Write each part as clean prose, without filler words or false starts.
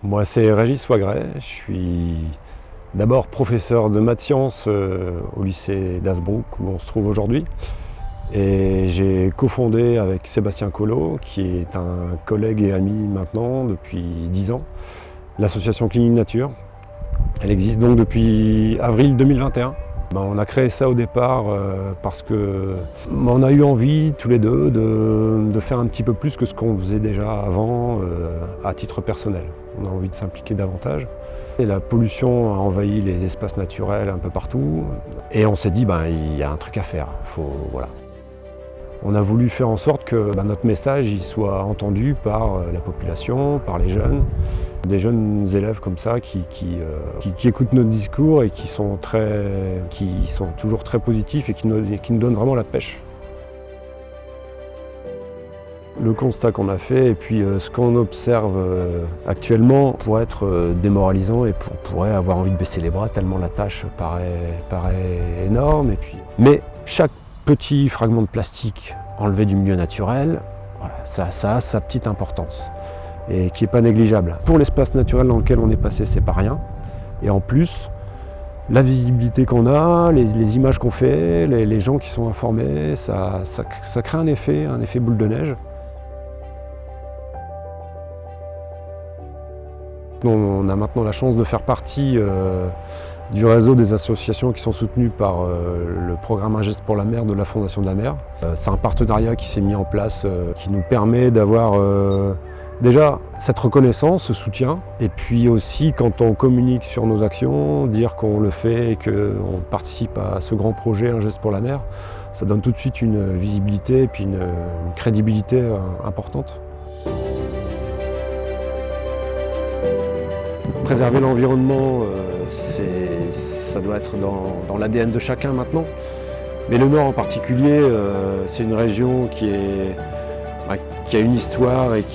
Moi, c'est Régis Wagret. Je suis d'abord professeur de maths sciences au lycée d'Hasbrook, où on se trouve aujourd'hui. Et j'ai cofondé avec Sébastien Collot, qui est un collègue et ami maintenant depuis 10 ans, l'association Clinique Nature. Elle existe donc depuis avril 2021. On a créé ça au départ parce qu'on a eu envie tous les deux de faire un petit peu plus que ce qu'on faisait déjà avant à titre personnel. On a envie de s'impliquer davantage. Et la pollution a envahi les espaces naturels un peu partout. Et on s'est dit, il y a un truc à faire. Voilà. On a voulu faire en sorte que notre message il soit entendu par la population, par les jeunes. Des jeunes élèves comme ça qui écoutent notre discours et qui sont toujours très positifs et qui nous donnent vraiment la pêche. Le constat qu'on a fait et puis ce qu'on observe actuellement pourrait être démoralisant et pourrait avoir envie de baisser les bras tellement la tâche paraît énorme. Mais chaque petit fragment de plastique enlevé du milieu naturel, voilà, ça a sa petite importance et qui n'est pas négligeable. Pour l'espace naturel dans lequel on est passé, c'est pas rien. Et en plus, la visibilité qu'on a, les images qu'on fait, les gens qui sont informés, ça crée un effet boule de neige. On a maintenant la chance de faire partie du réseau des associations qui sont soutenues par le programme Un geste pour la mer de la Fondation de la mer. C'est un partenariat qui s'est mis en place qui nous permet d'avoir déjà cette reconnaissance, ce soutien, et puis aussi quand on communique sur nos actions, dire qu'on le fait et qu'on participe à ce grand projet Un geste pour la mer, ça donne tout de suite une visibilité et puis une crédibilité importante. Préserver l'environnement, ça doit être dans l'ADN de chacun maintenant. Mais le Nord en particulier, c'est une région qui a une histoire et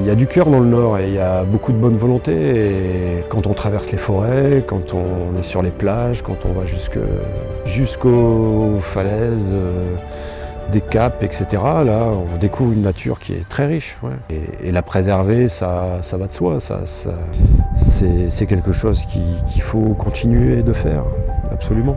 il y a du cœur dans le Nord et il y a beaucoup de bonne volonté. Et quand on traverse les forêts, quand on est sur les plages, quand on va jusqu'aux falaises, des caps, etc. Là, on découvre une nature qui est très riche. Ouais. Et la préserver, ça va de soi. C'est quelque chose qu'il faut continuer de faire, absolument.